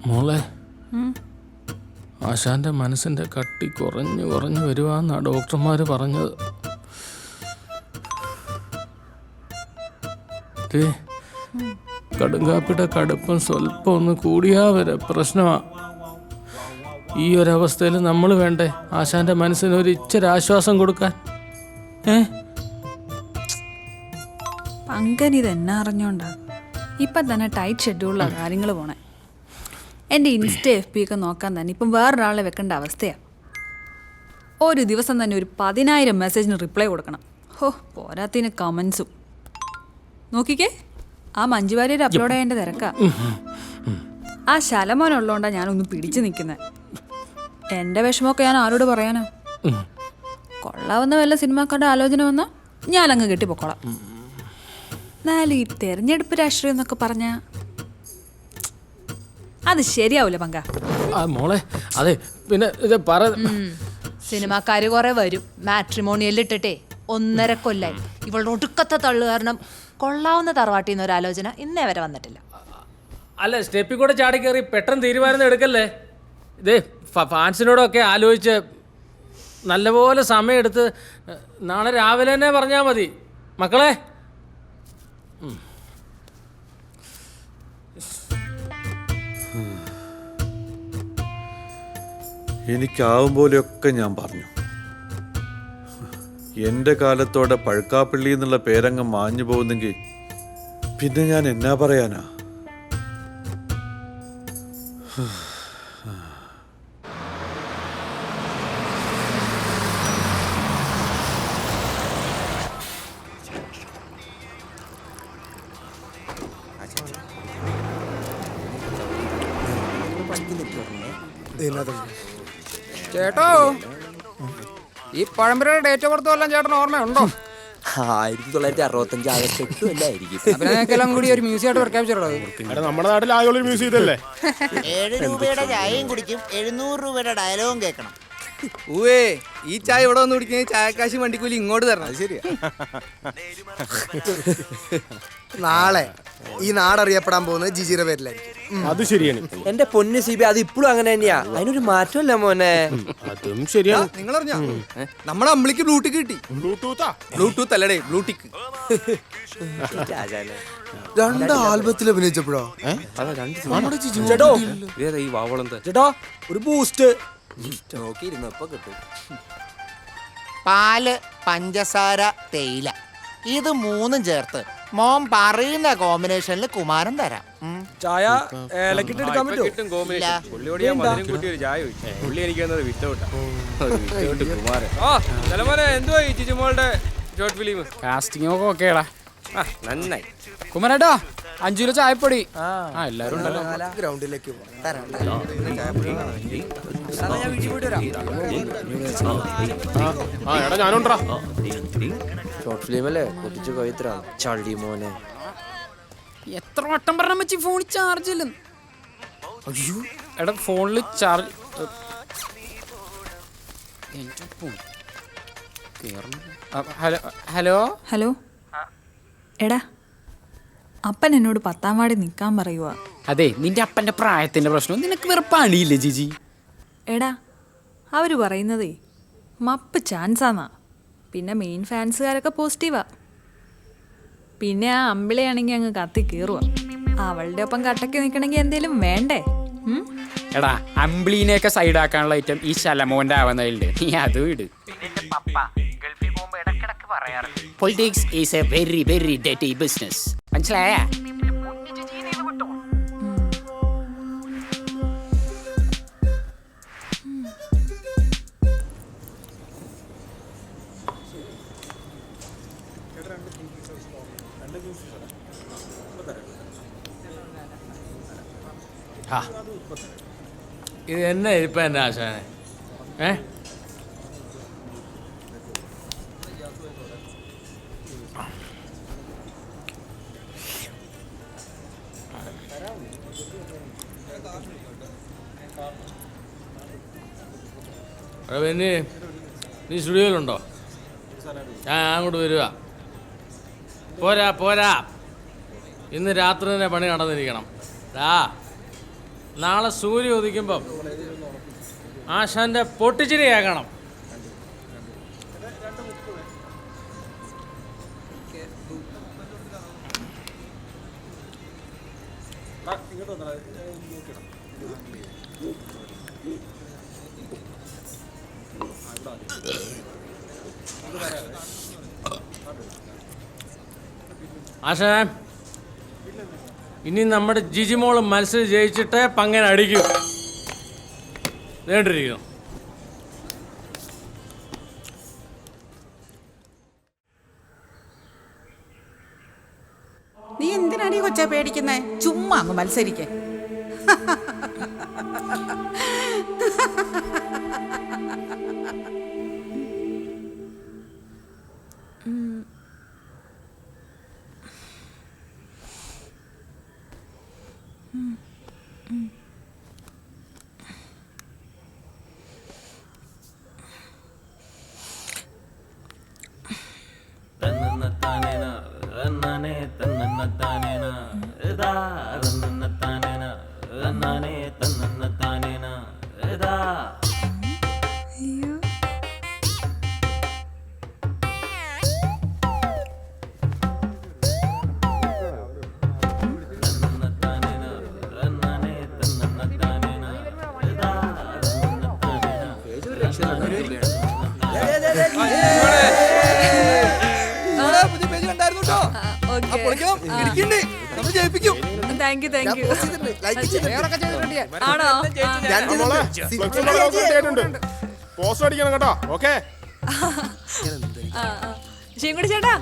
മോളെ, ആശാന്റെ മനസ്സിന്റെ കട്ടി കുറഞ്ഞു കുറഞ്ഞു വരുവാന്നാ ഡോക്ടർമാര് പറഞ്ഞത്. കടുങ്കാപ്പിയുടെ കടുപ്പം സ്വല്പം ഒന്ന് കൂടിയാ വരെ പ്രശ്നമാ. ഈ ഒരവസ്ഥയിൽ നമ്മൾ വേണ്ടേ ആശാന്റെ മനസ്സിന് ഒരു ഇച്ചിരി ആശ്വാസം കൊടുക്കാൻ? പങ്കനിത് എന്നാ അറിഞ്ഞോണ്ടാ ഇപ്പം തന്നെ ടൈറ്റ് ഷെഡ്യൂളിലാണ് കാര്യങ്ങൾ പോണേ. എൻ്റെ ഇൻസ്റ്റ FB ഒക്കെ നോക്കാൻ തന്നെ ഇപ്പം വേറൊരാളെ വെക്കേണ്ട അവസ്ഥയാണ്. ഒരു ദിവസം തന്നെ ഒരു 10,000 മെസ്സേജിന് റിപ്ലൈ കൊടുക്കണം. ഹോ, പോരാത്തിന് കമൻസും. നോക്കിക്കേ, ആ മഞ്ജുവാര്യർ അപ്ലോഡ് ചെയ്യേണ്ട തിരക്കാ. ആ ശലമോനുള്ളതുകൊണ്ടാണ് ഞാനൊന്ന് പിടിച്ചു നിൽക്കുന്നത്. എൻ്റെ വിഷമമൊക്കെ ഞാൻ ആരോട് പറയാനോ? കൊള്ളാവുന്ന വല്ല സിനിമാക്കാരുടെ ആലോചന വന്നാൽ ഞാനങ്ങ് കെട്ടിപ്പൊക്കോളാം. എന്നാലും ഈ തെരഞ്ഞെടുപ്പ് രാഷ്ട്രീയം എന്നൊക്കെ പറഞ്ഞ അത് ശരിയാവൂല പങ്ക. മോളെ, അതെ, പിന്നെ ഇത് സിനിമാക്കാര് കുറെ വരും മാട്രിമോണിയൽ ഇട്ടിട്ടേ 1.5 കൊല്ലായി. ഇവളുടെ ഒടുക്കത്തെ തള്ളു കാരണം കൊള്ളാവുന്ന തറവാട്ടിന്ന് ഒരു ആലോചന ഇന്നേ വരെ വന്നിട്ടില്ല. അല്ല, സ്റ്റെപ്പിൽ കൂടെ ചാടി കയറി പെട്ടെന്ന് തീരുമാനം എടുക്കല്ലേ. ഇതേ ഫാൻസിനോടൊക്കെ ആലോചിച്ച് നല്ലപോലെ സമയമെടുത്ത് നാളെ രാവിലെ തന്നെ പറഞ്ഞാൽ മതി മക്കളെ. എനിക്കാവും പോലെയൊക്കെ ഞാൻ പറഞ്ഞു. എൻ്റെ കാലത്തോടെ പഴുക്കാപ്പള്ളി എന്നുള്ള പേരങ്ങ് മാഞ്ഞു പോകുന്നെങ്കിൽ പിന്നെ ഞാൻ എന്നാ പറയാനാ? ചേട്ടോ, ഈ പഴംപുരയുടെ ഡേറ്റ് ഓഫ് ബർത്ത് വല്ലതും ചേട്ടന് ഓർമ്മയുണ്ടോ? 1965 ആഗസ്റ്റ് 8 അല്ലായിരിക്കും. അതിനേക്കെല്ലാം കൂടി ഒരു മ്യൂസിയം ആയിട്ട് പ്രഖ്യാപിച്ചിട്ടുള്ളത്. നമ്മുടെ നാട്ടിൽ ആകെയുള്ളൊരു മ്യൂസിയം ഇതല്ലേ. 7 രൂപയുടെ ചായയും കുടിക്കും, 700 രൂപയുടെ ഡയലോഗും കേൾക്കണം. ഊവേ, ഈ ചായ ഇവിടെ വന്ന് കുടിക്കുന്ന ചായക്കാശി വണ്ടിക്കൂലി ഇങ്ങോട്ട് തരണം. അത് ശരിയാ. നാളെ ഈ നാടറിയപ്പെടാൻ പോകുന്നത് ജിജിയുടെ പേരിലായിരിക്കും. അത് ശരിയാണ്. എന്റെ പൊന്ന് സിബി, അത് ഇപ്പോഴും അങ്ങനെ തന്നെയാ. അതിനൊരു മാറ്റമല്ല മോനെ. അതും ശരിയാണ്. നിങ്ങൾ അറിഞ്ഞാ നമ്മളെ അമ്പിളിക്ക് ബ്ലൂടിക്ക് കിട്ടി. ബ്ലൂടൂത്ത് അല്ലടേ, ബ്ലൂടിക്ക്. 2 ആൽബത്തിൽ അഭിനയിച്ചപ്പോഴോ? ചേട്ടോ, ഒരു ബൂസ്റ്റ് നോക്കിയിരുന്നു, ഇപ്പൊ കിട്ടും. പാല്, പഞ്ചസാര, തേയില, ഇത് 3ഉം ചേർത്ത് മോൻ പറയുന്ന കോമ്പിനേഷനിൽ കുമാരൻ തരാം. ചായ ഏലക്കിട്ട് എടുക്കാൻ പറ്റുമോ? കാസ്റ്റിംഗ് ഒക്കെ ഓക്കേടാ, നന്നായി. കുമാരേട്ടാ, 5 കിലോ ചായപ്പൊടി. എല്ലാരും ഉണ്ടല്ലോ. ഗ്രൗണ്ടിലേക്ക് ഞാനുണ്ടാ ഷോർട്ട് ഫിലിം അല്ലേ, കൊതിച്ചു കവിത്ര ചള്ളി മോനെ. എത്ര വട്ടം പറഞ്ഞ വെച്ച് ഫോണിൽ ചാർജ് ഇല്ല. അയ്യോ എടാ, ഫോണിൽ ചാർജ്. ഹലോ ഹലോ ഹലോ, എടാ, അപ്പൻ എന്നോട് 10ാം വാർഡിൽ നിൽക്കാൻ പറയുക. അതെ, നിന്റെ അപ്പന്റെ പ്രായത്തിന്റെ പ്രശ്നം നിനക്ക് വേറെ പണിയില്ലേ ജിജി? എടാ, അവർ പറയുന്നതേ മപ്പ് ചാൻസാന്നാ. പിന്നെ മെയിൻ ഫാൻസുകാരൊക്കെ പോസിറ്റീവാ. പിന്നെ ആ അമ്പിളയാണെങ്കിൽ അങ്ങ് കത്തി കയറുക. അവളുടെ ഒപ്പം കട്ടക്ക് നിൽക്കണമെങ്കിൽ എന്തേലും വേണ്ടേ? എടാ, അമ്പിളീനെയൊക്കെ സൈഡാക്കാനുള്ള ഐറ്റം ഈ ശലമോന്റെ ആവുന്നതിലുണ്ട്. നീ അതും ഇട്. Politics is a very very dirty business. മനസ്സിലായ? ഇത് എന്നെ ഇരിപ്പ എൻ്റെ ആശാനെ. പിന്നെ നീ സ്റ്റുഡിയോയിലുണ്ടോ? ഞാൻ അങ്ങോട്ട് വരിക. പോരാ പോരാ, ഇന്ന് രാത്രി തന്നെ പണി നടന്നിരിക്കണം. നാളെ സൂര്യ ഉദിക്കുമ്പം ആശാന്റെ പൊട്ടിച്ചിരി കേൾക്കണം. ആശാൻ, ഇനി നമ്മുടെ ജിജിമോള് മത്സരം ജയിച്ചിട്ട് പങ്ങനെ അടിക്കും. വേണ്ടിരിക്കുന്നു. നീ എന്തിനാണ് ഈ കൊച്ചാ പേടിക്കുന്നേ? ചുമ്മാ അങ്ങ് മത്സരിക്കേ. പോസ്റ്റർ അടിക്കണം കേട്ടോ. ഓക്കെ ചേട്ടാ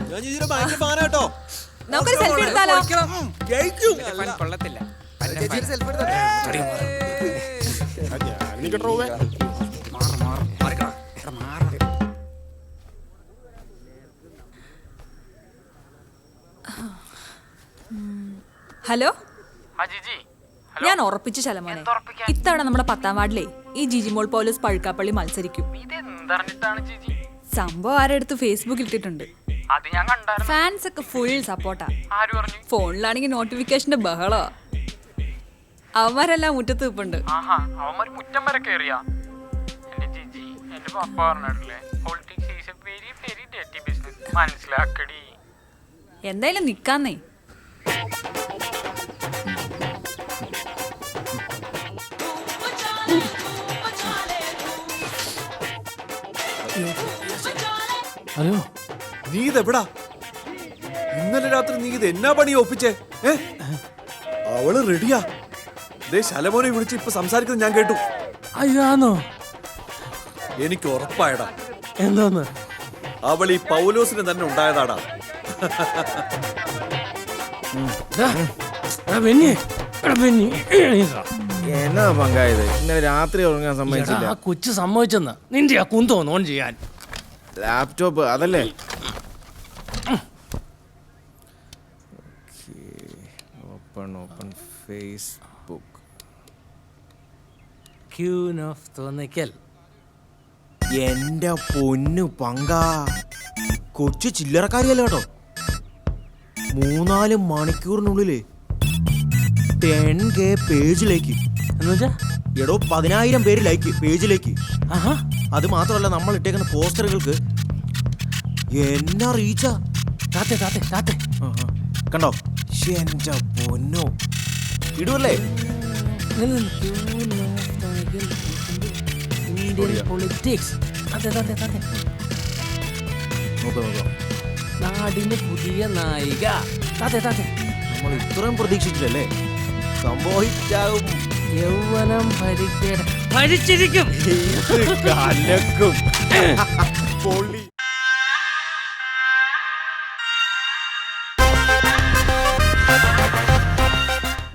നമുക്കൊരു സെൽഫി എടുത്താലോ? കൊള്ളത്തില്ല. ഹലോ, ഞാൻ ഉറപ്പിച്ച ശലമോനെ, ഇത്തവണ നമ്മുടെ 10ാം വാർഡിലെ ഈ ജിജിമോൾ പോലീസ് പഴുക്കാപ്പള്ളി മത്സരിക്കും. സംഭവം ആരെടുത്ത് ഫേസ്ബുക്കിൽ ഇട്ടിട്ടുണ്ട്. ഫാൻസ് ഒക്കെ ഫുൾ സപ്പോർട്ടാ. ഫോണിലാണെങ്കിൽ നോട്ടിഫിക്കേഷന്റെ ബഹളോ. അവന്മാരെല്ലാം മുറ്റത്ത് നിൽപ്പുണ്ട്. എന്തായാലും നിക്കാന്നേ. ഹലോ, നീ ഇതെവിടാ? ഇന്നലെ രാത്രി നീ ഇത് എന്നാ പണി ഒപ്പിച്ചേ? അവള് റെഡിയാ. ദേ ശലമോനെ വിളിച്ച് ഇപ്പൊ സംസാരിക്കുന്നത് ഞാൻ കേട്ടു. അയ്യാന്നോ? എനിക്ക് ഉറപ്പായടാ. എന്തോന്ന്? അവൾ ഈ പൗലോസിന് തന്നെ ഉണ്ടായതാടാ. എന്നാ പങ്കായത്? ഇന്നലെ രാത്രി ഉറങ്ങാൻ സമ്മതിച്ചില്ല. ആ കൊച്ചു സമ്മതിച്ചെന്ന് നിന്റെ ആ കുന്തോന്ന് ഓൺ ചെയ്യാൻ. ലാപ്ടോപ്പ് അതല്ലേ? Open Facebook. Queen of തോന്നിക്കൽ. എന്റെ പൊന്നു പങ്കാ, കൊച്ചു ചില്ലറക്കാരിയല്ല കേട്ടോ. 3-4 മണിക്കൂറിനുള്ളില് 10K പേജിലേക്ക്. എന്നുവെച്ചാ എടോ 10,000 പേര് ലൈക്ക് പേജിലേക്ക്. അത് മാത്രമല്ല, നമ്മൾ ഇട്ടേക്കുന്ന പോസ്റ്ററുകൾക്ക് എന്നാ റീച്ചാ. കണ്ടോ? എന്റെ പൊന്നോ, ഇടുവല്ലേ? പൊളിറ്റിക്സ്. നാടിന് പുതിയ നായിക. നമ്മൾ ഇത്രയും പ്രതീക്ഷിച്ചില്ലല്ലേ? സംഭവിച്ചാവും. യൗവനം ഭരിച്ചിരിക്കും. കലക്കും. പൊളി.